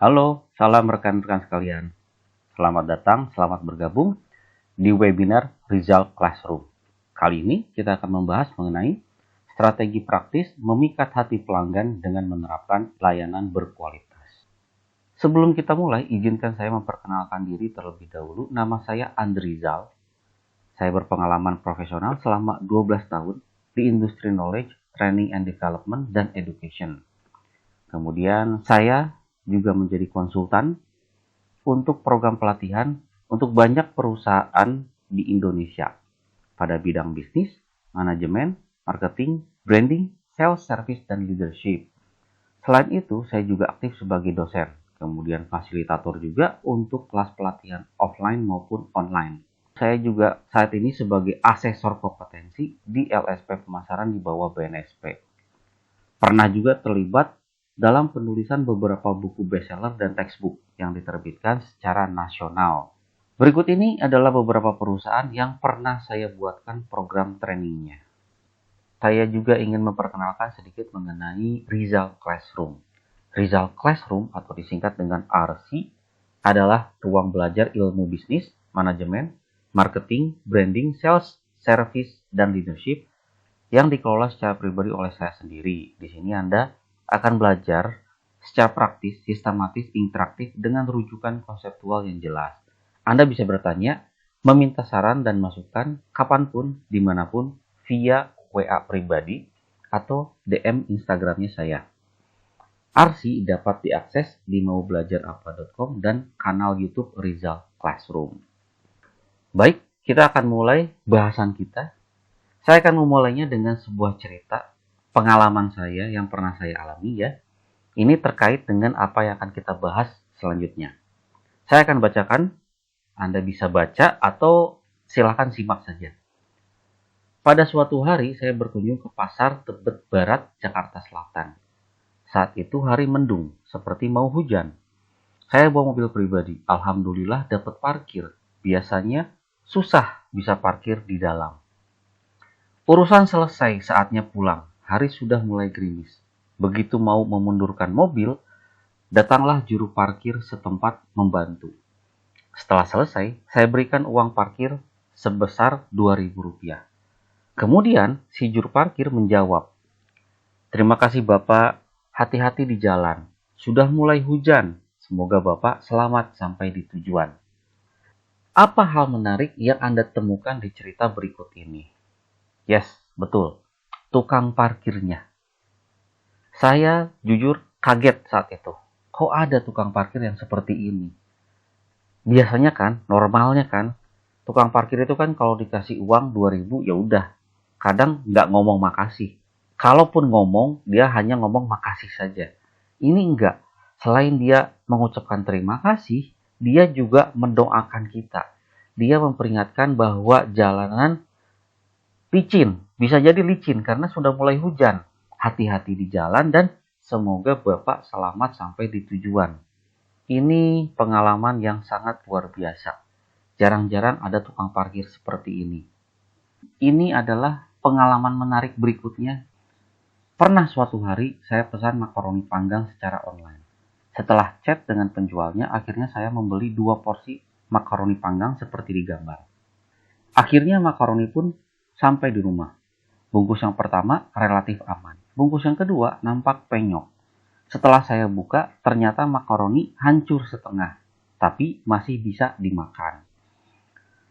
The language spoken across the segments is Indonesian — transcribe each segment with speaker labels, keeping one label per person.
Speaker 1: Halo, salam rekan-rekan sekalian. Selamat datang, selamat bergabung di webinar Result Classroom. Kali ini kita akan membahas mengenai strategi praktis memikat hati pelanggan dengan menerapkan layanan berkualitas. Sebelum kita mulai, izinkan saya memperkenalkan diri terlebih dahulu. Nama saya Andrizal. Saya berpengalaman profesional selama 12 tahun di industri knowledge, training and development, dan education. Kemudian saya juga menjadi konsultan untuk program pelatihan untuk banyak perusahaan di Indonesia pada bidang bisnis, manajemen, marketing, branding, sales, service, dan leadership. Selain itu, saya juga aktif sebagai dosen, kemudian fasilitator juga untuk kelas pelatihan offline maupun online. Saya juga saat ini sebagai asesor kompetensi di LSP Pemasaran di bawah BNSP. Pernah juga terlibat dalam penulisan beberapa buku bestseller dan textbook yang diterbitkan secara nasional. Berikut ini adalah beberapa perusahaan yang pernah saya buatkan program trainingnya. Saya juga ingin memperkenalkan sedikit mengenai Result Classroom. Result Classroom atau disingkat dengan RC adalah ruang belajar ilmu bisnis, manajemen, marketing, branding, sales, service, dan leadership yang dikelola secara pribadi oleh saya sendiri. Di sini Anda akan belajar secara praktis, sistematis, interaktif dengan rujukan konseptual yang jelas. Anda bisa bertanya, meminta saran dan masukan kapanpun, dimanapun, via WA pribadi atau DM Instagramnya saya. RC dapat diakses di maubelajarapa.com dan kanal YouTube Result Classroom. Baik, kita akan mulai bahasan kita. Saya akan memulainya dengan sebuah cerita pengalaman saya yang pernah saya alami ya. Ini terkait dengan apa yang akan kita bahas selanjutnya. Saya akan bacakan, Anda bisa baca atau silakan simak saja. Pada suatu hari saya berkunjung ke pasar Tebet Barat, Jakarta Selatan. Saat itu hari mendung, seperti mau hujan. Saya bawa mobil pribadi, alhamdulillah dapat parkir. Biasanya susah bisa parkir di dalam. Urusan selesai, saatnya pulang. Hari sudah mulai gerimis. Begitu mau memundurkan mobil, datanglah juru parkir setempat membantu. Setelah selesai, saya berikan uang parkir sebesar Rp2.000. Kemudian si juru parkir menjawab, "Terima kasih Bapak, hati-hati di jalan. Sudah mulai hujan. Semoga Bapak selamat sampai di tujuan." Apa hal menarik yang Anda temukan di cerita berikut ini? Yes, betul. Tukang parkirnya. Saya jujur kaget saat itu. Kok ada tukang parkir yang seperti ini? Biasanya kan, normalnya kan, tukang parkir itu kan kalau dikasih uang 2.000 ya udah. Kadang nggak ngomong makasih. Kalaupun ngomong, dia hanya ngomong makasih saja. Ini enggak. Selain dia mengucapkan terima kasih, dia juga mendoakan kita. Dia memperingatkan bahwa jalanan licin, bisa jadi licin karena sudah mulai hujan. Hati-hati di jalan dan semoga Bapak selamat sampai di tujuan. Ini pengalaman yang sangat luar biasa. Jarang-jarang ada tukang parkir seperti ini. Ini adalah pengalaman menarik berikutnya. Pernah suatu hari saya pesan makaroni panggang secara online. Setelah chat dengan penjualnya, akhirnya saya membeli 2 porsi makaroni panggang seperti di gambar. Akhirnya makaroni pun sampai di rumah. Bungkus yang pertama relatif aman. Bungkus yang kedua nampak penyok. Setelah saya buka, ternyata makaroni hancur setengah, tapi masih bisa dimakan.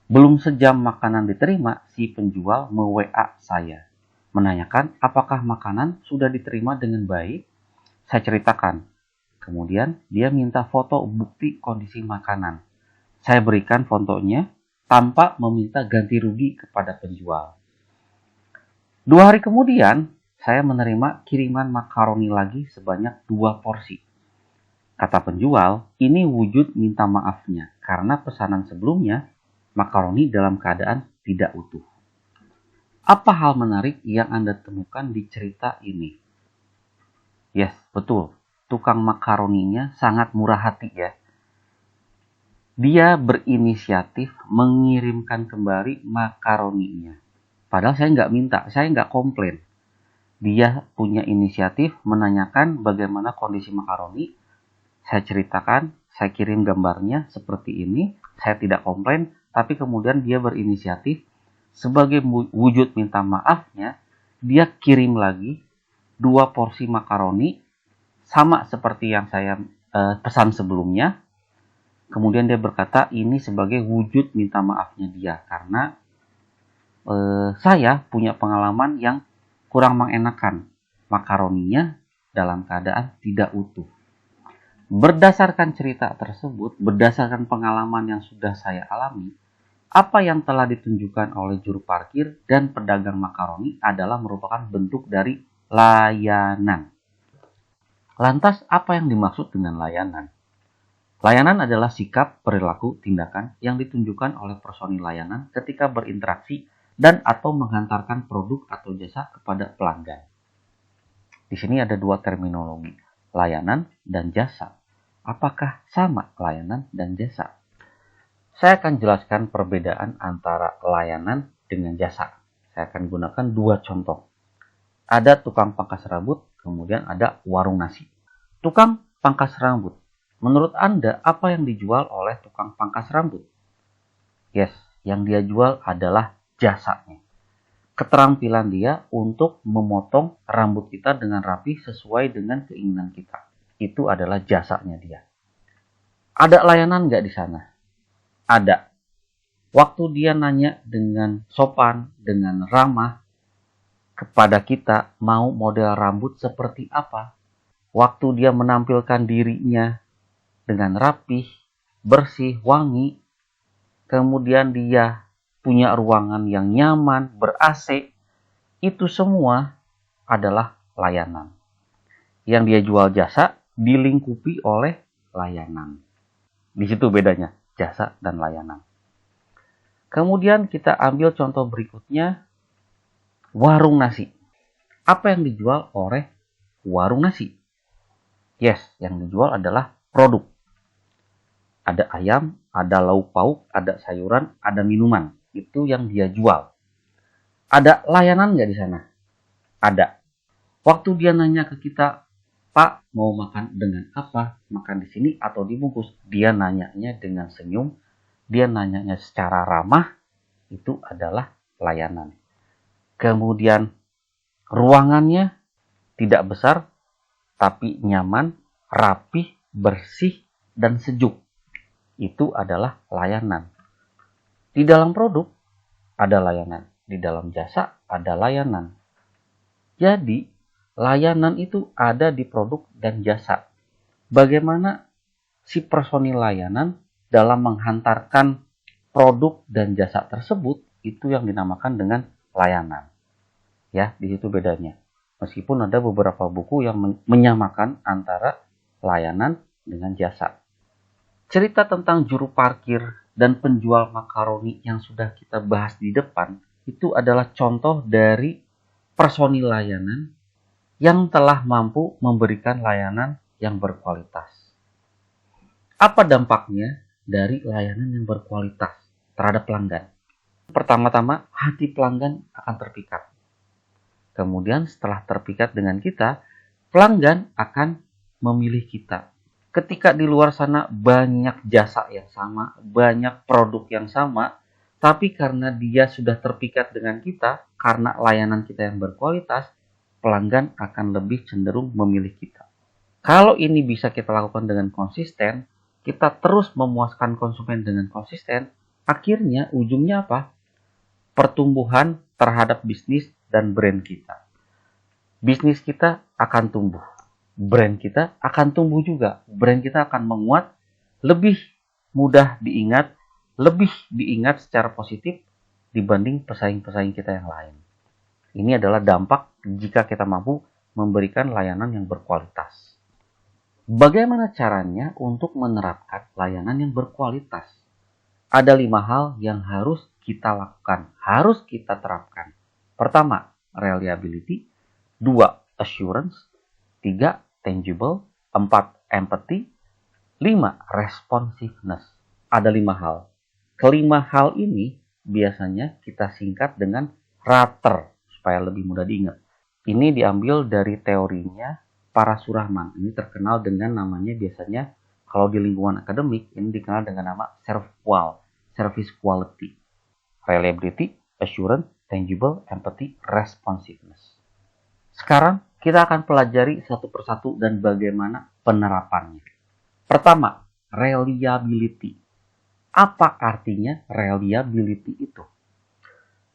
Speaker 1: Belum sejam makanan diterima, si penjual me-WA saya, menanyakan apakah makanan sudah diterima dengan baik. Saya ceritakan. Kemudian dia minta foto bukti kondisi makanan. Saya berikan fotonya tanpa meminta ganti rugi kepada penjual. 2 hari kemudian, saya menerima kiriman makaroni lagi sebanyak 2 porsi. Kata penjual, ini wujud minta maafnya karena pesanan sebelumnya makaroni dalam keadaan tidak utuh. Apa hal menarik yang Anda temukan di cerita ini? Yes, betul. Tukang makaroninya sangat murah hati ya. Dia berinisiatif mengirimkan kembali makaroninya. Padahal saya nggak minta, saya nggak komplain. Dia punya inisiatif menanyakan bagaimana kondisi makaroni. saya ceritakan, saya kirim gambarnya seperti ini, saya tidak komplain, tapi kemudian dia berinisiatif sebagai wujud minta maafnya, dia kirim lagi 2 porsi makaroni sama seperti yang saya pesan sebelumnya. Kemudian dia berkata ini sebagai wujud minta maafnya dia karena saya punya pengalaman yang kurang mengenakan, makaroninya dalam keadaan tidak utuh. Berdasarkan cerita tersebut, berdasarkan pengalaman yang sudah saya alami, apa yang telah ditunjukkan oleh juru parkir dan pedagang makaroni adalah merupakan bentuk dari layanan. Lantas, apa yang dimaksud dengan layanan? Layanan adalah sikap, perilaku, tindakan yang ditunjukkan oleh personil layanan ketika berinteraksi dan atau menghantarkan produk atau jasa kepada pelanggan. Di sini ada 2 terminologi, layanan dan jasa. Apakah sama layanan dan jasa? Saya akan jelaskan perbedaan antara layanan dengan jasa. Saya akan gunakan 2 contoh. Ada tukang pangkas rambut, kemudian ada warung nasi. Tukang pangkas rambut. Menurut Anda, apa yang dijual oleh tukang pangkas rambut? Yes, yang dia jual adalah jasanya. Keterampilan dia untuk memotong rambut kita dengan rapi sesuai dengan keinginan kita. Itu adalah jasanya dia. Ada layanan nggak di sana? Ada. Waktu dia nanya dengan sopan, dengan ramah kepada kita mau model rambut seperti apa. Waktu dia menampilkan dirinya dengan rapih, bersih, wangi. Kemudian dia punya ruangan yang nyaman, ber-AC. Itu semua adalah layanan. Yang dia jual jasa dilingkupi oleh layanan. Di situ bedanya, jasa dan layanan. Kemudian kita ambil contoh berikutnya, warung nasi. Apa yang dijual oleh warung nasi? Yes, yang dijual adalah produk. Ada ayam, ada lauk pauk, ada sayuran, ada minuman. Itu yang dia jual. Ada layanan nggak di sana? Ada. Waktu dia nanya ke kita, Pak, mau makan dengan apa? Makan di sini atau dibungkus? Dia nanyanya dengan senyum. Dia nanyanya secara ramah. Itu adalah layanan. Kemudian ruangannya tidak besar, tapi nyaman, rapih, bersih, dan sejuk. Itu adalah layanan. Di dalam produk ada layanan, di dalam jasa ada layanan. Jadi, layanan itu ada di produk dan jasa. Bagaimana si personil layanan dalam menghantarkan produk dan jasa tersebut, itu yang dinamakan dengan layanan. Ya, di situ bedanya. Meskipun ada beberapa buku yang menyamakan antara layanan dengan jasa. Cerita tentang juru parkir dan penjual makaroni yang sudah kita bahas di depan, itu adalah contoh dari personil layanan yang telah mampu memberikan layanan yang berkualitas. Apa dampaknya dari layanan yang berkualitas terhadap pelanggan? Pertama-tama, hati pelanggan akan terpikat. Kemudian setelah terpikat dengan kita, pelanggan akan memilih kita. Ketika di luar sana banyak jasa yang sama, banyak produk yang sama, tapi karena dia sudah terpikat dengan kita, karena layanan kita yang berkualitas, pelanggan akan lebih cenderung memilih kita. Kalau ini bisa kita lakukan dengan konsisten, kita terus memuaskan konsumen dengan konsisten, akhirnya ujungnya apa? Pertumbuhan terhadap bisnis dan brand kita. Bisnis kita akan tumbuh. Brand kita akan tumbuh juga. Brand kita akan menguat, lebih mudah diingat, lebih diingat secara positif dibanding pesaing-pesaing kita yang lain. Ini adalah dampak jika kita mampu memberikan layanan yang berkualitas. Bagaimana caranya untuk menerapkan layanan yang berkualitas? Ada 5 hal yang harus kita lakukan, harus kita terapkan. Pertama, reliability. 2, assurance. 3, tangible. 4, empathy. 5, responsiveness. Ada 5 hal. Kelima hal ini biasanya kita singkat dengan RATER supaya lebih mudah diingat. Ini diambil dari teorinya Parasurahman. Ini terkenal dengan namanya biasanya kalau di lingkungan akademik ini dikenal dengan nama SERVQUAL, Service Quality, Reliability, Assurance, Tangible, Empathy, Responsiveness. Sekarang kita akan pelajari satu persatu dan bagaimana penerapannya. Pertama, reliability. Apa artinya reliability itu?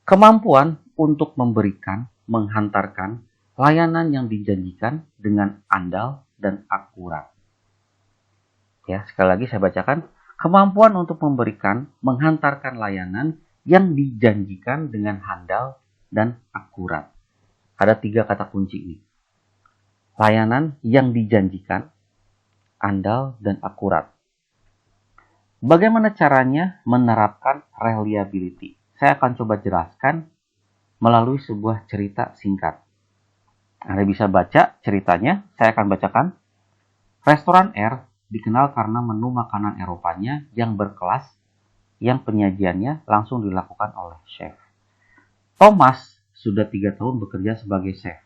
Speaker 1: Kemampuan untuk memberikan, menghantarkan layanan yang dijanjikan dengan andal dan akurat. Ya, sekali lagi saya bacakan. Kemampuan untuk memberikan, menghantarkan layanan yang dijanjikan dengan handal dan akurat. Ada 3 kata kunci ini. Layanan yang dijanjikan, andal, dan akurat. Bagaimana caranya menerapkan reliability? Saya akan coba jelaskan melalui sebuah cerita singkat. Anda bisa baca ceritanya, saya akan bacakan. Restoran R dikenal karena menu makanan Eropanya yang berkelas, yang penyajiannya langsung dilakukan oleh chef. Thomas sudah 3 tahun bekerja sebagai chef.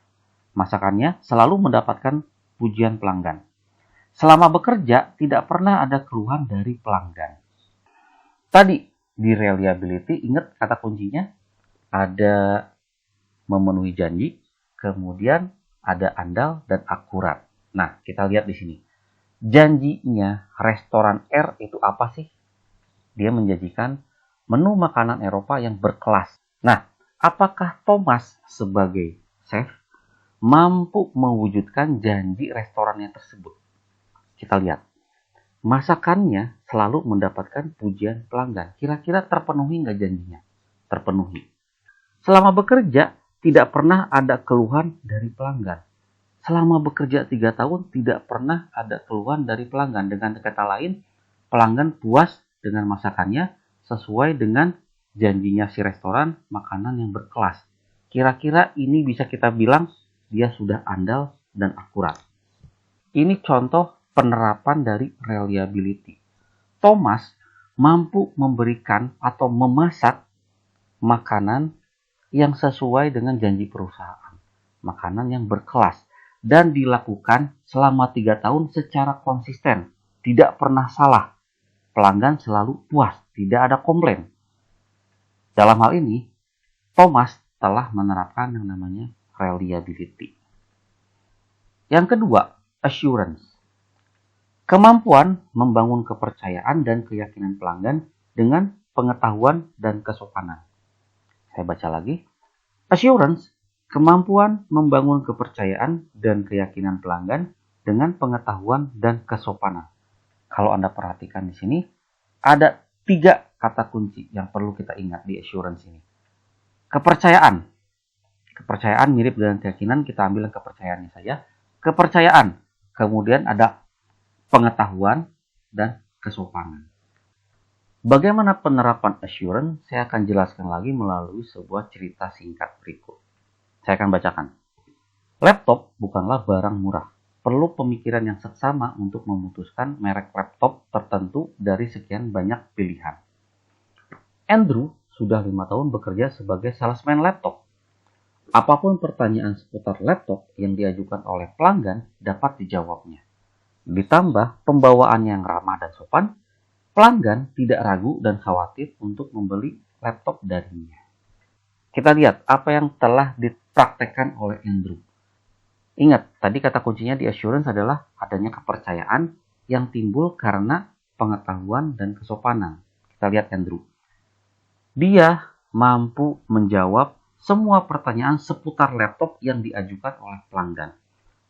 Speaker 1: Masakannya selalu mendapatkan pujian pelanggan. Selama bekerja, tidak pernah ada keluhan dari pelanggan. Tadi, di reliability, ingat kata kuncinya, ada memenuhi janji, kemudian ada andal dan akurat. Nah, kita lihat di sini. Janjinya restoran R itu apa sih? Dia menjanjikan menu makanan Eropa yang berkelas. Nah, apakah Thomas sebagai chef mampu mewujudkan janji restorannya tersebut? Kita lihat. Masakannya selalu mendapatkan pujian pelanggan. Kira-kira terpenuhi nggak janjinya? Terpenuhi. Selama bekerja, tidak pernah ada keluhan dari pelanggan. Selama bekerja 3 tahun, tidak pernah ada keluhan dari pelanggan. Dengan kata lain, pelanggan puas dengan masakannya sesuai dengan janjinya si restoran, makanan yang berkelas. Kira-kira ini bisa kita bilang dia sudah andal dan akurat. Ini contoh penerapan dari reliability. Thomas mampu memberikan atau memasak makanan yang sesuai dengan janji perusahaan. Makanan yang berkelas. Dan dilakukan selama 3 tahun secara konsisten. Tidak pernah salah. Pelanggan selalu puas. Tidak ada komplain. Dalam hal ini, Thomas telah menerapkan yang namanya reliability. Yang kedua, assurance. Kemampuan membangun kepercayaan dan keyakinan pelanggan dengan pengetahuan dan kesopanan. Saya baca lagi. Assurance, kemampuan membangun kepercayaan dan keyakinan pelanggan dengan pengetahuan dan kesopanan. Kalau Anda perhatikan di sini, ada 3 kata kunci yang perlu kita ingat di assurance ini. Kepercayaan. Kepercayaan mirip dengan keyakinan, kita ambil kepercayaannya saja. Kepercayaan. Kemudian ada pengetahuan dan kesopanan. Bagaimana penerapan assurance? Saya akan jelaskan lagi melalui sebuah cerita singkat berikut. Saya akan bacakan. Laptop bukanlah barang murah. Perlu pemikiran yang seksama untuk memutuskan merek laptop tertentu dari sekian banyak pilihan. Andrew sudah 5 tahun bekerja sebagai salesman laptop. Apapun pertanyaan seputar laptop yang diajukan oleh pelanggan dapat dijawabnya. Ditambah pembawaan yang ramah dan sopan, pelanggan tidak ragu dan khawatir untuk membeli laptop darinya. Kita lihat apa yang telah dipraktekkan oleh Andrew. Ingat, tadi kata kuncinya di assurance adalah adanya kepercayaan yang timbul karena pengetahuan dan kesopanan. Kita lihat Andrew. Dia mampu menjawab semua pertanyaan seputar laptop yang diajukan oleh pelanggan.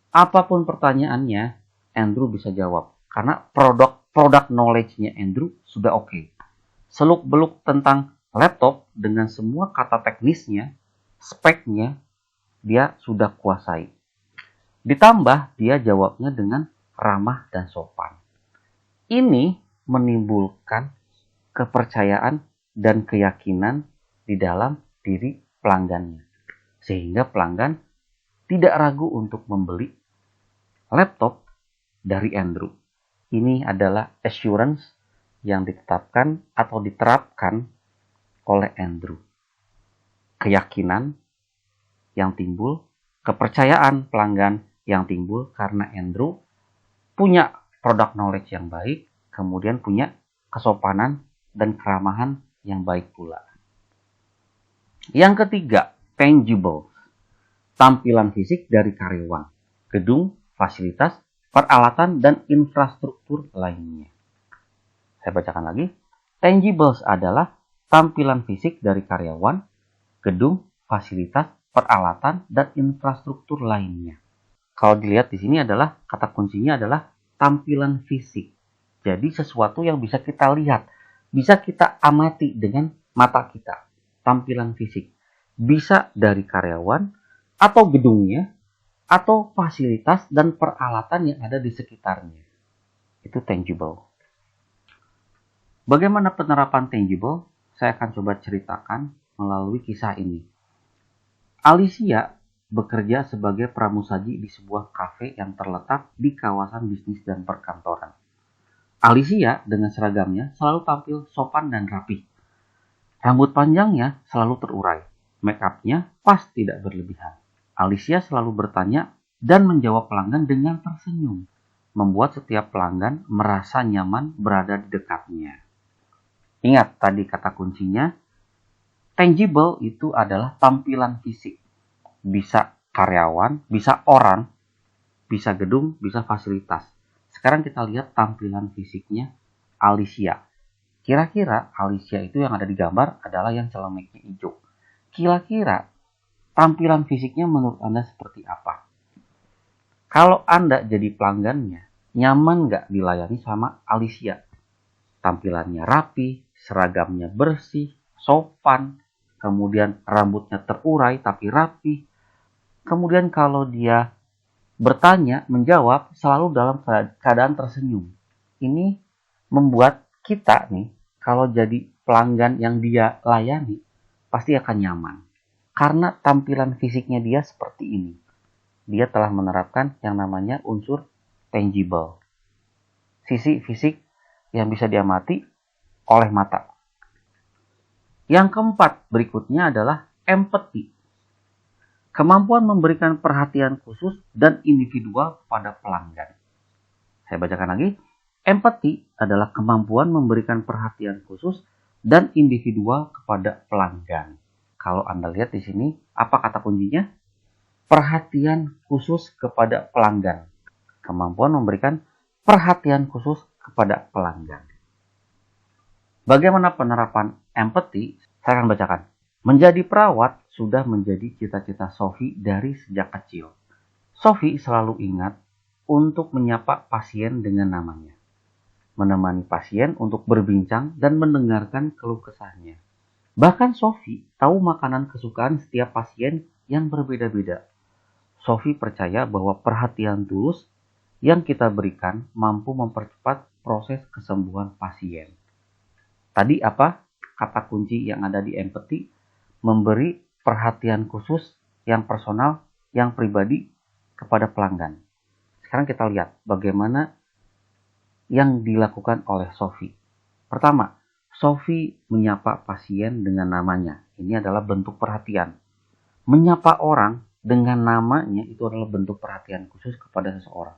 Speaker 1: Apapun pertanyaannya, Andrew bisa jawab. Karena produk knowledge-nya Andrew sudah oke. Seluk-beluk tentang laptop dengan semua kata teknisnya, speknya, dia sudah kuasai. Ditambah dia jawabnya dengan ramah dan sopan. Ini menimbulkan kepercayaan dan keyakinan di dalam diri pelanggannya. Sehingga pelanggan tidak ragu untuk membeli laptop dari Andrew. Ini adalah assurance yang ditetapkan atau diterapkan oleh Andrew. Keyakinan yang timbul, kepercayaan pelanggan yang timbul karena Andrew punya product knowledge yang baik, kemudian punya kesopanan dan keramahan yang baik pula. Yang ketiga, tangible. Tampilan fisik dari karyawan, gedung, fasilitas, peralatan, dan infrastruktur lainnya. Saya bacakan lagi. Tangibles adalah tampilan fisik dari karyawan, gedung, fasilitas, peralatan, dan infrastruktur lainnya. Kalau dilihat di sini adalah kata kuncinya adalah tampilan fisik. Jadi sesuatu yang bisa kita lihat, bisa kita amati dengan mata kita. Tampilan fisik. Bisa dari karyawan, atau gedungnya, atau fasilitas dan peralatan yang ada di sekitarnya. Itu tangible. Bagaimana penerapan tangible? Saya akan coba ceritakan melalui kisah ini. Alicia bekerja sebagai pramusaji di sebuah kafe yang terletak di kawasan bisnis dan perkantoran. Alicia dengan seragamnya selalu tampil sopan dan rapi. Rambut panjangnya selalu terurai, make up-nya pas tidak berlebihan. Alicia selalu bertanya dan menjawab pelanggan dengan tersenyum, membuat setiap pelanggan merasa nyaman berada di dekatnya. Ingat tadi kata kuncinya, tangible itu adalah tampilan fisik. Bisa karyawan, bisa orang, bisa gedung, bisa fasilitas. Sekarang kita lihat tampilan fisiknya Alicia. Kira-kira Alicia itu yang ada di gambar adalah yang celemeknya hijau. Kira-kira tampilan fisiknya menurut Anda seperti apa? Kalau Anda jadi pelanggannya, nyaman nggak dilayani sama Alicia? Tampilannya rapi, seragamnya bersih, sopan, kemudian rambutnya terurai tapi rapi. Kemudian kalau dia bertanya, menjawab, selalu dalam keadaan tersenyum. Ini membuat kita nih, kalau jadi pelanggan yang dia layani, pasti akan nyaman. Karena tampilan fisiknya dia seperti ini. Dia telah menerapkan yang namanya unsur tangible. Sisi fisik yang bisa diamati oleh mata. Yang keempat berikutnya adalah empathy. Kemampuan memberikan perhatian khusus dan individual pada pelanggan. Saya bacakan lagi. Empathy adalah kemampuan memberikan perhatian khusus dan individual kepada pelanggan. Kalau Anda lihat di sini, apa kata kuncinya? Perhatian khusus kepada pelanggan. Kemampuan memberikan perhatian khusus kepada pelanggan. Bagaimana penerapan empathy? Saya akan bacakan. Menjadi perawat sudah menjadi cita-cita Sophie dari sejak kecil. Sophie selalu ingat untuk menyapa pasien dengan namanya. Menemani pasien untuk berbincang dan mendengarkan keluh kesahnya. Bahkan Sophie tahu makanan kesukaan setiap pasien yang berbeda-beda. Sophie percaya bahwa perhatian tulus yang kita berikan mampu mempercepat proses kesembuhan pasien. Tadi apa? Kata kunci yang ada di empathy, memberi perhatian khusus yang personal, yang pribadi kepada pelanggan. Sekarang kita lihat bagaimana yang dilakukan oleh Sophie. Pertama, Sophie menyapa pasien dengan namanya. Ini adalah bentuk perhatian. Menyapa orang dengan namanya itu adalah bentuk perhatian khusus kepada seseorang.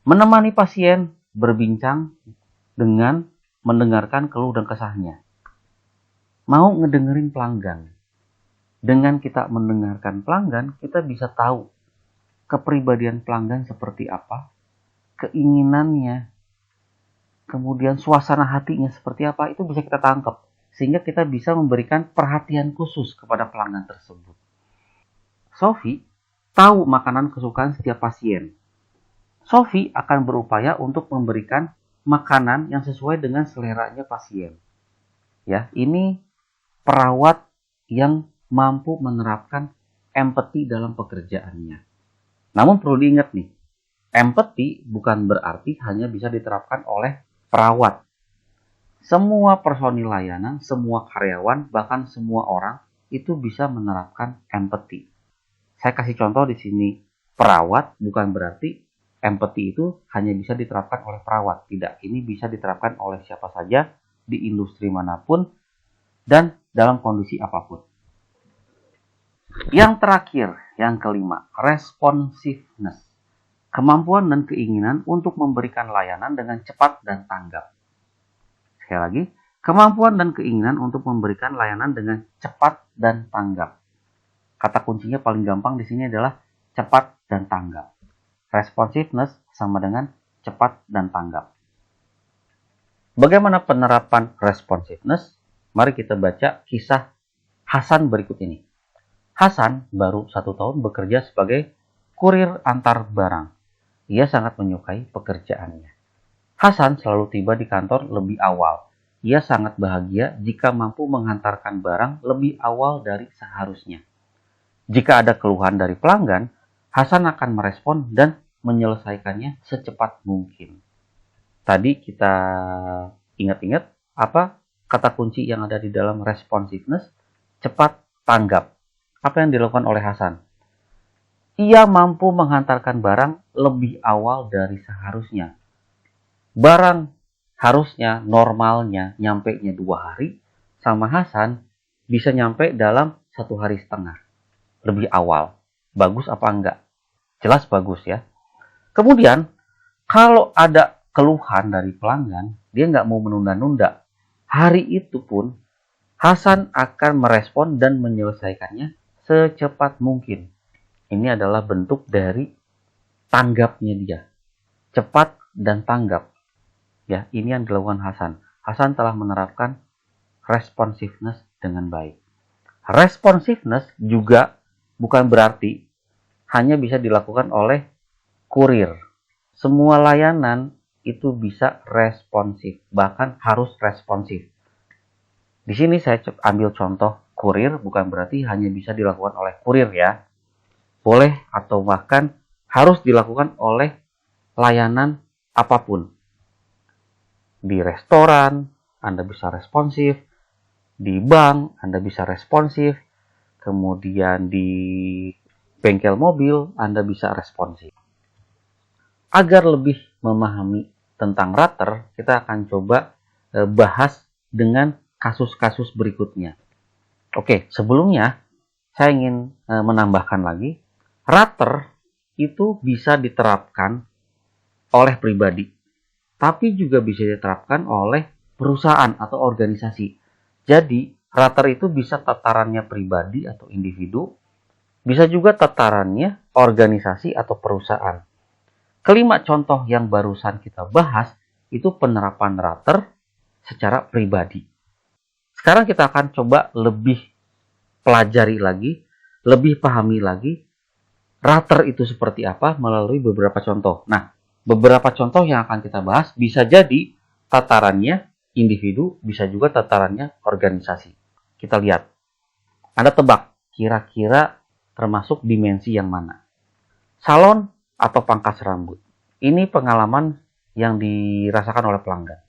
Speaker 1: Menemani pasien berbincang dengan mendengarkan keluh dan kesahnya. Mau ngedengerin pelanggan. Dengan kita mendengarkan pelanggan, kita bisa tahu kepribadian pelanggan seperti apa, keinginannya, kemudian suasana hatinya seperti apa, itu bisa kita tangkap. Sehingga kita bisa memberikan perhatian khusus kepada pelanggan tersebut. Sophie tahu makanan kesukaan setiap pasien. Sophie akan berupaya untuk memberikan makanan yang sesuai dengan seleranya pasien. Ya, ini perawat yang mampu menerapkan empathy dalam pekerjaannya. Namun perlu diingat nih, empathy bukan berarti hanya bisa diterapkan oleh perawat. Semua personil layanan, semua karyawan, bahkan semua orang itu bisa menerapkan empathy. Saya kasih contoh di sini, perawat bukan berarti empathy itu hanya bisa diterapkan oleh perawat. Tidak, ini bisa diterapkan oleh siapa saja di industri manapun dan dalam kondisi apapun. Yang terakhir, yang kelima, responsiveness. Kemampuan dan keinginan untuk memberikan layanan dengan cepat dan tanggap. Sekali lagi, kemampuan dan keinginan untuk memberikan layanan dengan cepat dan tanggap. Kata kuncinya paling gampang di sini adalah cepat dan tanggap. Responsiveness sama dengan cepat dan tanggap. Bagaimana penerapan responsiveness? Mari kita baca kisah Hasan berikut ini. Hasan baru 1 tahun bekerja sebagai kurir antar barang. Ia sangat menyukai pekerjaannya. Hasan selalu tiba di kantor lebih awal. Ia sangat bahagia jika mampu menghantarkan barang lebih awal dari seharusnya. Jika ada keluhan dari pelanggan, Hasan akan merespon dan menyelesaikannya secepat mungkin. Tadi kita ingat-ingat apa kata kunci yang ada di dalam responsiveness? Cepat tanggap. Apa yang dilakukan oleh Hasan? Ia mampu menghantarkan barang lebih awal dari seharusnya. Barang harusnya normalnya nyampe-nya 2 hari, sama Hasan bisa nyampe dalam 1 hari setengah. Lebih awal. Bagus apa enggak? Jelas bagus ya. Kemudian, kalau ada keluhan dari pelanggan, dia nggak mau menunda-nunda. Hari itu pun, Hasan akan merespon dan menyelesaikannya secepat mungkin. Ini adalah bentuk dari tanggapnya dia. Cepat dan tanggap. Ya, ini yang dilakukan Hasan. Hasan telah menerapkan responsiveness dengan baik. Responsiveness juga bukan berarti hanya bisa dilakukan oleh kurir. Semua layanan itu bisa responsif, bahkan harus responsif. Di sini saya ambil contoh kurir, bukan berarti hanya bisa dilakukan oleh kurir ya. Boleh atau bahkan harus dilakukan oleh layanan apapun. Di restoran, Anda bisa responsif. Di bank, Anda bisa responsif. Kemudian di bengkel mobil, Anda bisa responsif. Agar lebih memahami tentang Ratter, kita akan coba bahas dengan kasus-kasus berikutnya. Oke, sebelumnya saya ingin menambahkan lagi, Ratter itu bisa diterapkan oleh pribadi, tapi juga bisa diterapkan oleh perusahaan atau organisasi. Jadi, Ratter itu bisa tatarannya pribadi atau individu, bisa juga tatarannya organisasi atau perusahaan. Kelima contoh yang barusan kita bahas itu penerapan Ratter secara pribadi. Sekarang kita akan coba lebih pelajari lagi, lebih pahami lagi Ratter itu seperti apa melalui beberapa contoh. Nah, beberapa contoh yang akan kita bahas bisa jadi tatarannya individu, bisa juga tatarannya organisasi. Kita lihat. Anda tebak, kira-kira termasuk dimensi yang mana? Salon atau pangkas rambut? Ini pengalaman yang dirasakan oleh pelanggan.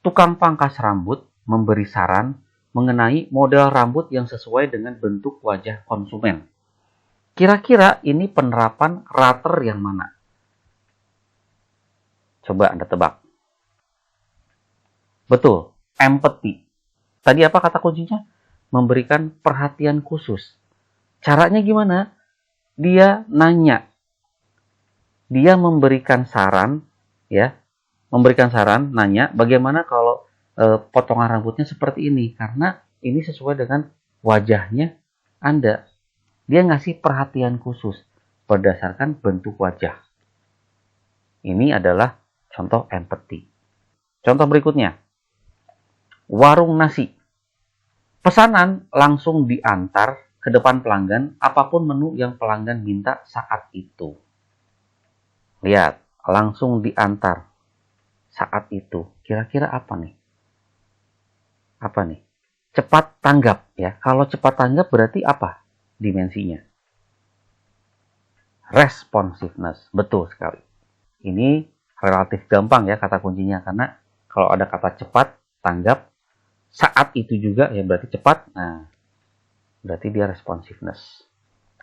Speaker 1: Tukang pangkas rambut memberi saran mengenai model rambut yang sesuai dengan bentuk wajah konsumen. Kira-kira ini penerapan Ratter yang mana? Coba Anda tebak. Betul, empathy. Tadi apa kata kuncinya? Memberikan perhatian khusus. Caranya gimana? Dia nanya. Dia memberikan saran, ya. Memberikan saran, nanya bagaimana kalau potongan rambutnya seperti ini, karena ini sesuai dengan wajahnya Anda. Dia ngasih perhatian khusus berdasarkan bentuk wajah. Ini adalah contoh empathy. Contoh berikutnya, warung nasi. Pesanan langsung diantar ke depan pelanggan apapun menu yang pelanggan minta saat itu. Lihat, langsung diantar saat itu. Kira-kira apa nih? Apa nih? Cepat tanggap ya. Kalau cepat tanggap berarti apa dimensinya? Responsiveness. Betul sekali. Ini relatif gampang ya kata kuncinya, karena kalau ada kata cepat, tanggap, saat itu juga ya berarti cepat. Nah, berarti dia responsiveness.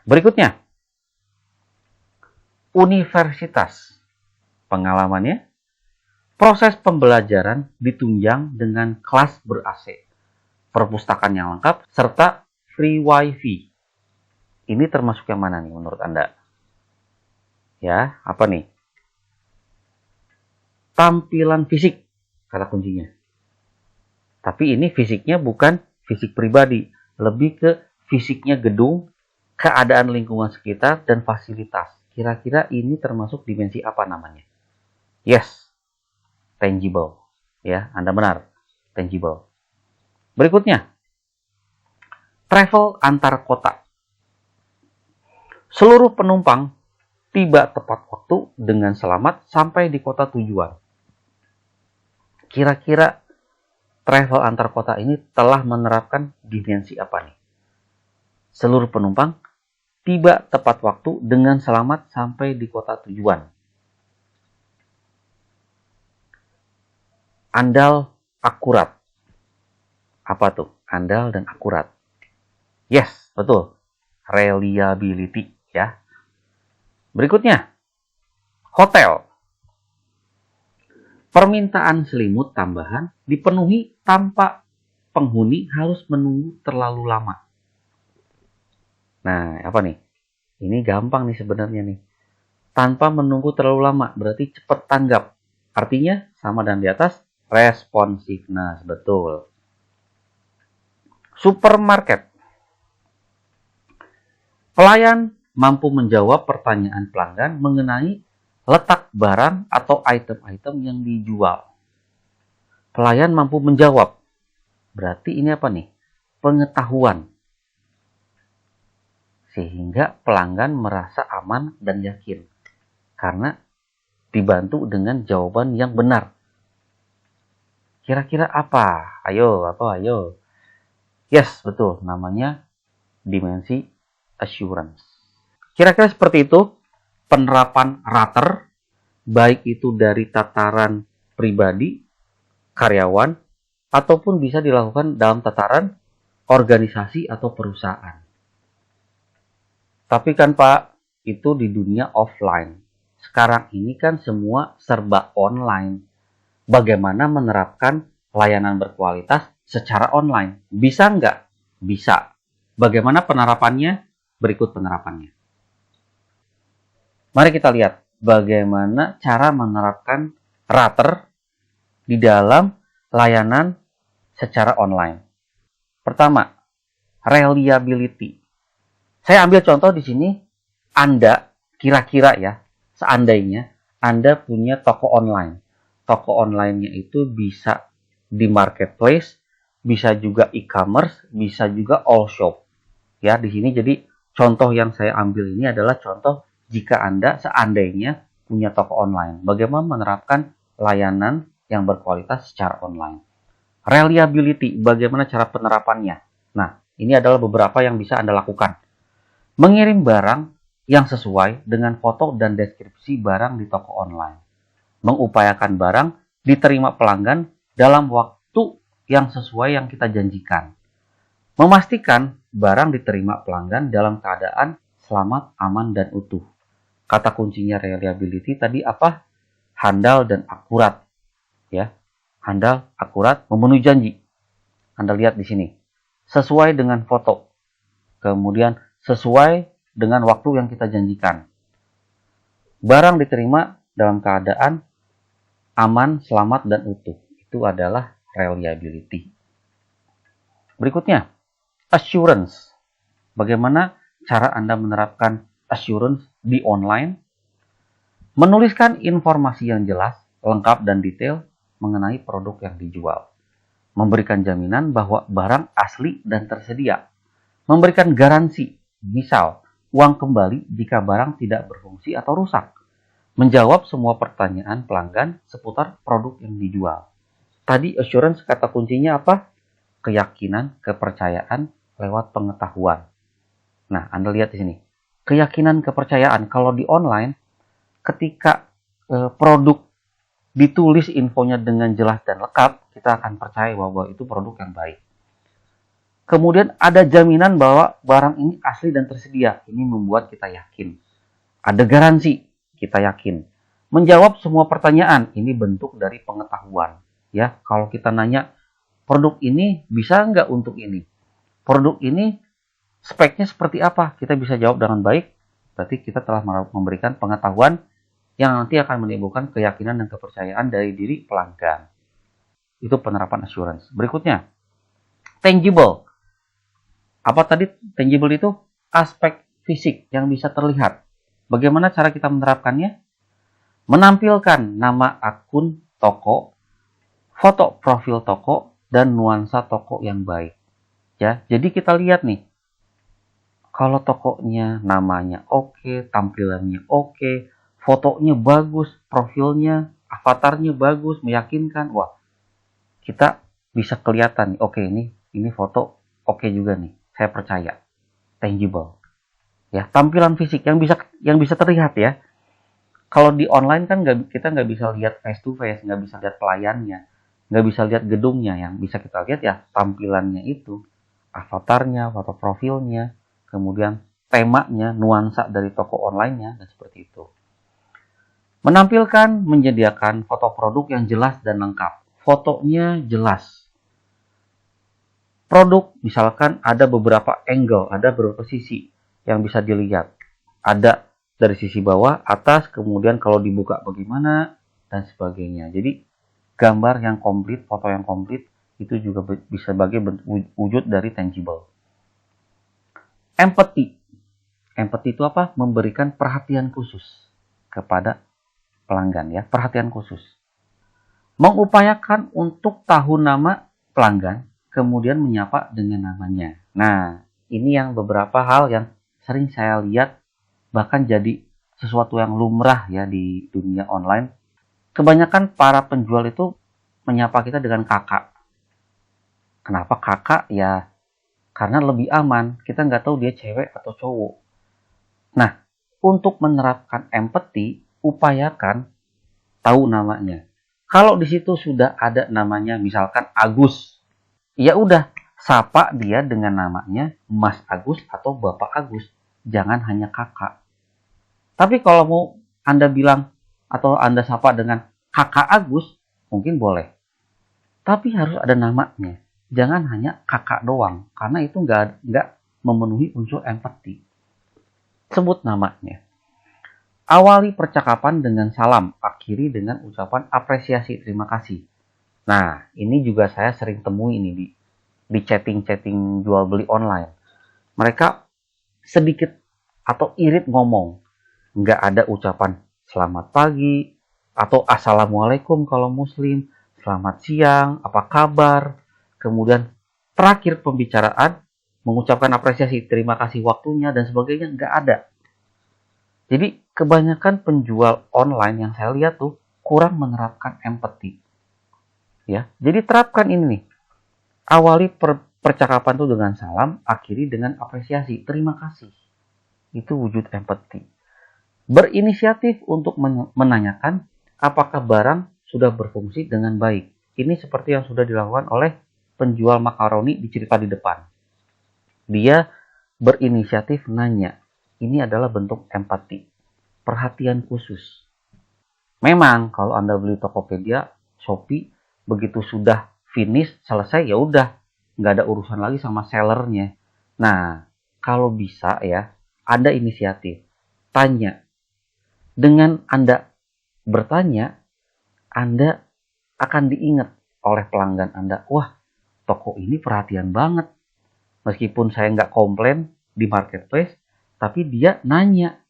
Speaker 1: Berikutnya, universitas. Pengalamannya, proses pembelajaran ditunjang dengan kelas ber-AC, perpustakaan yang lengkap, serta free wifi. Ini termasuk yang mana nih menurut Anda? Ya, apa nih? Tampilan fisik, kata kuncinya. Tapi ini fisiknya bukan fisik pribadi, lebih ke fisiknya gedung, keadaan lingkungan sekitar, dan fasilitas. Kira-kira ini termasuk dimensi apa namanya? Yes, tangible. Ya, Anda benar, tangible. Berikutnya, travel antar kota. Seluruh penumpang tiba tepat waktu dengan selamat sampai di kota tujuan. Kira-kira travel antar kota ini telah menerapkan dimensi apa nih? Seluruh penumpang tiba tepat waktu dengan selamat sampai di kota tujuan. Andal akurat. Apa tuh? Andal dan akurat. Yes, betul. Reliability ya. Berikutnya, hotel. Permintaan selimut tambahan dipenuhi tanpa penghuni harus menunggu terlalu lama. Nah, apa nih? Ini gampang nih sebenarnya nih. Tanpa menunggu terlalu lama, berarti cepat tanggap. Artinya, sama dan di atas, responsiveness, betul. Supermarket. Pelayan mampu menjawab pertanyaan pelanggan mengenai letak barang atau item-item yang dijual. Pelayan mampu menjawab. Berarti ini apa nih? Pengetahuan. Sehingga pelanggan merasa aman dan yakin. Karena dibantu dengan jawaban yang benar. Kira-kira apa? Ayo, apa? Ayo. Yes, betul. Namanya dimensi assurance. Kira-kira seperti itu penerapan Rater, baik itu dari tataran pribadi, karyawan, ataupun bisa dilakukan dalam tataran organisasi atau perusahaan. Tapi kan Pak, itu di dunia offline. Sekarang ini kan semua serba online. Bagaimana menerapkan layanan berkualitas secara online? Bisa nggak? Bisa. Bagaimana penerapannya? Berikut penerapannya. Mari kita lihat bagaimana cara menerapkan Rater di dalam layanan secara online. Pertama, reliability. Saya ambil contoh di sini, Anda kira-kira ya, seandainya Anda punya toko online. Toko online-nya itu bisa di marketplace, bisa juga e-commerce, bisa juga all shop. Ya, di sini jadi contoh yang saya ambil ini adalah contoh jika Anda seandainya punya toko online. Bagaimana menerapkan layanan yang berkualitas secara online. Reliability, bagaimana cara penerapannya. Nah, ini adalah beberapa yang bisa Anda lakukan. Mengirim barang yang sesuai dengan foto dan deskripsi barang di toko online. Mengupayakan barang diterima pelanggan dalam waktu yang sesuai yang kita janjikan. Memastikan barang diterima pelanggan dalam keadaan selamat, aman, dan utuh. Kata kuncinya reliability tadi apa? Handal dan akurat. Ya, handal, akurat, memenuhi janji. Anda lihat di sini. Sesuai dengan foto. Kemudian sesuai dengan waktu yang kita janjikan. Barang diterima dalam keadaan aman, selamat, dan utuh. Itu adalah reliability. Berikutnya, assurance. Bagaimana cara Anda menerapkan assurance di online? Menuliskan informasi yang jelas, lengkap, dan detail mengenai produk yang dijual. Memberikan jaminan bahwa barang asli dan tersedia. Memberikan garansi, misal uang kembali jika barang tidak berfungsi atau rusak. Menjawab semua pertanyaan pelanggan seputar produk yang dijual. Tadi assurance kata kuncinya apa? Keyakinan, kepercayaan lewat pengetahuan. Nah, Anda lihat di sini. Keyakinan, kepercayaan. Kalau di online, ketika produk ditulis infonya dengan jelas dan lengkap, kita akan percaya bahwa itu produk yang baik. Kemudian ada jaminan bahwa barang ini asli dan tersedia. Ini membuat kita yakin. Ada garansi, kita yakin. Menjawab semua pertanyaan, ini bentuk dari pengetahuan. Ya, kalau kita nanya, produk ini bisa nggak untuk ini? Produk ini Speknya seperti apa? Kita bisa jawab dengan baik. Berarti kita telah memberikan pengetahuan yang nanti akan menimbulkan keyakinan dan kepercayaan dari diri pelanggan. Itu penerapan assurance. Berikutnya, tangible. Apa tadi tangible itu? Aspek fisik yang bisa terlihat. Bagaimana cara kita menerapkannya? Menampilkan nama akun toko, foto profil toko, dan nuansa toko yang baik. Ya, jadi kita lihat nih, kalau tokonya namanya oke, tampilannya oke, fotonya bagus, profilnya, avatarnya bagus, meyakinkan, wah, kita bisa kelihatan nih, oke, ini foto oke juga nih, saya percaya, tangible. Ya, tampilan fisik yang bisa terlihat ya. Kalau di online kan kita nggak bisa lihat face to face, nggak bisa lihat pelayannya, nggak bisa lihat gedungnya. Yang bisa kita lihat ya tampilannya itu, avatarnya, foto profilnya, kemudian temanya, nuansa dari toko online-nya, dan seperti itu. Menampilkan, menyediakan foto produk yang jelas dan lengkap. Fotonya jelas. Produk, misalkan ada beberapa angle, ada beberapa sisi yang bisa dilihat. Ada dari sisi bawah, atas, kemudian kalau dibuka bagaimana, dan sebagainya. Jadi, gambar yang komplit, foto yang komplit, itu juga bisa sebagai wujud dari tangible. Empathy. Empathy itu apa? Memberikan perhatian khusus kepada pelanggan ya, perhatian khusus. Mengupayakan untuk tahu nama pelanggan, kemudian menyapa dengan namanya. Nah, ini yang beberapa hal yang sering saya lihat, bahkan jadi sesuatu yang lumrah ya di dunia online. Kebanyakan para penjual itu menyapa kita dengan kakak. Kenapa kakak? Ya, karena lebih aman. Kita nggak tahu dia cewek atau cowok. Nah, untuk menerapkan empati, upayakan tahu namanya. Kalau di situ sudah ada namanya, misalkan Agus, ya udah sapa dia dengan namanya Mas Agus atau Bapak Agus. Jangan hanya kakak. Tapi kalau mau Anda bilang atau Anda sapa dengan kakak Agus, mungkin boleh. Tapi harus ada namanya. Jangan hanya kakak doang, karena itu nggak memenuhi unsur empati. Sebut namanya. Awali percakapan dengan salam, akhiri dengan ucapan apresiasi, terima kasih. Nah, ini juga saya sering temui ini di chatting-chatting jual beli online. Mereka sedikit atau irit ngomong, nggak ada ucapan selamat pagi atau assalamualaikum kalau muslim, selamat siang, apa kabar. Kemudian terakhir pembicaraan mengucapkan apresiasi, terima kasih waktunya dan sebagainya, nggak ada. Jadi kebanyakan penjual online yang saya lihat tuh kurang menerapkan empati. Ya, jadi terapkan ini nih. Awali percakapan tuh dengan salam, akhiri dengan apresiasi, terima kasih. Itu wujud empati. Berinisiatif untuk menanyakan apakah barang sudah berfungsi dengan baik. Ini seperti yang sudah dilakukan oleh penjual makaroni di cerita di depan. Dia berinisiatif nanya. Ini adalah bentuk empati, perhatian khusus. Memang kalau Anda beli Tokopedia, Shopee, begitu sudah finish, selesai, ya udah, nggak ada urusan lagi sama sellernya. Nah, kalau bisa ya, ada inisiatif, tanya. Dengan Anda bertanya, Anda akan diingat oleh pelanggan Anda. Wah, toko ini perhatian banget. Meskipun saya nggak komplain di marketplace, tapi dia nanya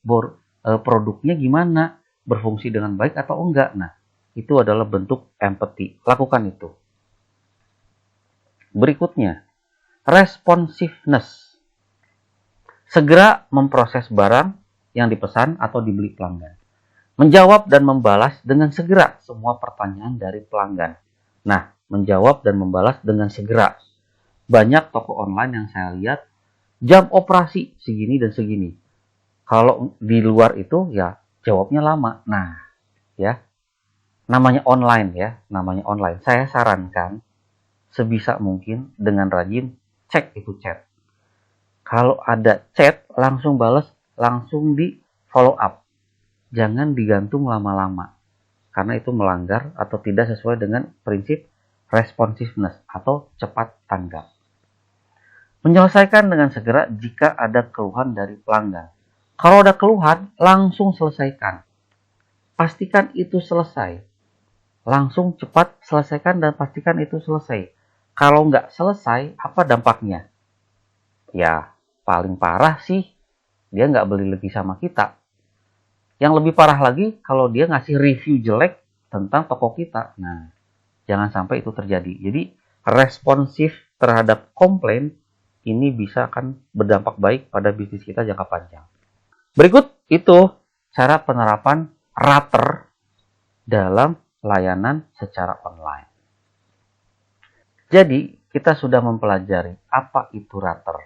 Speaker 1: produknya gimana, berfungsi dengan baik atau enggak. Nah, itu adalah bentuk empati. Lakukan itu. Berikutnya, responsiveness. Segera memproses barang yang dipesan atau dibeli pelanggan. Menjawab dan membalas dengan segera semua pertanyaan dari pelanggan. Nah, menjawab dan membalas dengan segera. Banyak toko online yang saya lihat, jam operasi segini dan segini. Kalau di luar itu ya jawabnya lama. Nah, ya. Namanya online ya, namanya online. Saya sarankan sebisa mungkin dengan rajin cek itu chat. Kalau ada chat, langsung balas, langsung di follow up. Jangan digantung lama-lama. Karena itu melanggar atau tidak sesuai dengan prinsip responsiveness atau cepat tanggap. Menyelesaikan dengan segera jika ada keluhan dari pelanggan. Kalau ada keluhan, langsung selesaikan. Pastikan itu selesai. Langsung cepat selesaikan dan pastikan itu selesai. Kalau nggak selesai, apa dampaknya? Ya, paling parah sih, dia nggak beli lagi sama kita. Yang lebih parah lagi, kalau dia ngasih review jelek tentang toko kita. Nah, jangan sampai itu terjadi. Jadi, responsif terhadap komplain ini bisa akan berdampak baik pada bisnis kita jangka panjang. Berikut itu cara penerapan Rater dalam layanan secara online. Jadi, kita sudah mempelajari apa itu Rater.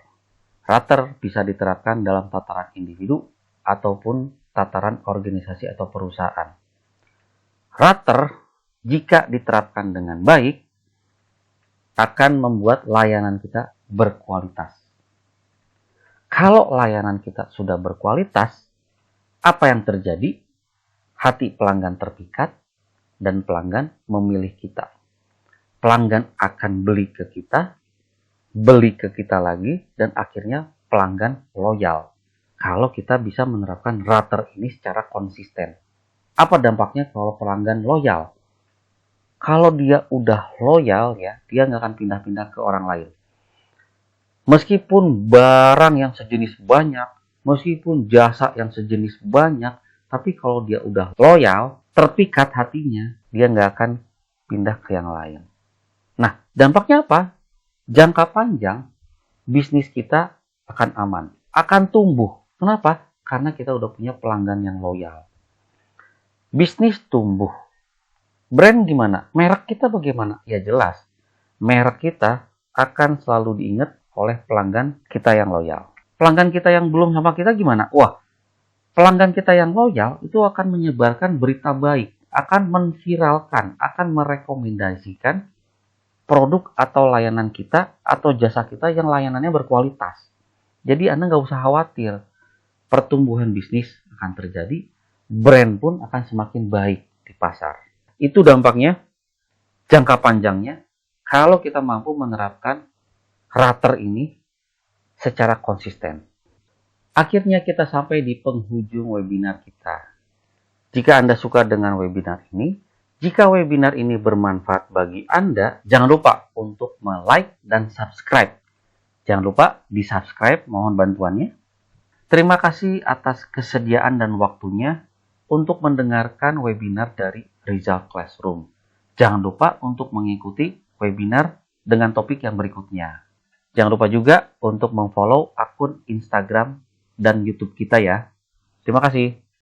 Speaker 1: Rater bisa diterapkan dalam tataran individu ataupun tataran organisasi atau perusahaan. Rater, jika diterapkan dengan baik, akan membuat layanan kita berkualitas. Kalau layanan kita sudah berkualitas, apa yang terjadi? Hati pelanggan terpikat dan pelanggan memilih kita. Pelanggan akan beli ke kita lagi, dan akhirnya pelanggan loyal. Kalau kita bisa menerapkan Rater ini secara konsisten. Apa dampaknya kalau pelanggan loyal? Kalau dia udah loyal ya, dia nggak akan pindah-pindah ke orang lain. Meskipun barang yang sejenis banyak, meskipun jasa yang sejenis banyak, tapi kalau dia udah loyal, terpikat hatinya, dia nggak akan pindah ke yang lain. Nah, dampaknya apa? Jangka panjang, bisnis kita akan aman, akan tumbuh. Kenapa? Karena kita udah punya pelanggan yang loyal. Bisnis tumbuh. Brand gimana? Merek kita bagaimana? Ya jelas, merek kita akan selalu diingat oleh pelanggan kita yang loyal. Pelanggan kita yang belum sama kita gimana? Wah, pelanggan kita yang loyal itu akan menyebarkan berita baik, akan menviralkan, akan merekomendasikan produk atau layanan kita atau jasa kita yang layanannya berkualitas. Jadi Anda nggak usah khawatir, pertumbuhan bisnis akan terjadi, brand pun akan semakin baik di pasar. Itu dampaknya, jangka panjangnya, kalau kita mampu menerapkan Rater ini secara konsisten. Akhirnya kita sampai di penghujung webinar kita. Jika Anda suka dengan webinar ini, jika webinar ini bermanfaat bagi Anda, jangan lupa untuk like dan subscribe. Jangan lupa di-subscribe, mohon bantuannya. Terima kasih atas kesediaan dan waktunya untuk mendengarkan webinar dari Rizal Classroom. Jangan lupa untuk mengikuti webinar dengan topik yang berikutnya. Jangan lupa juga untuk memfollow akun Instagram dan YouTube kita ya. Terima kasih.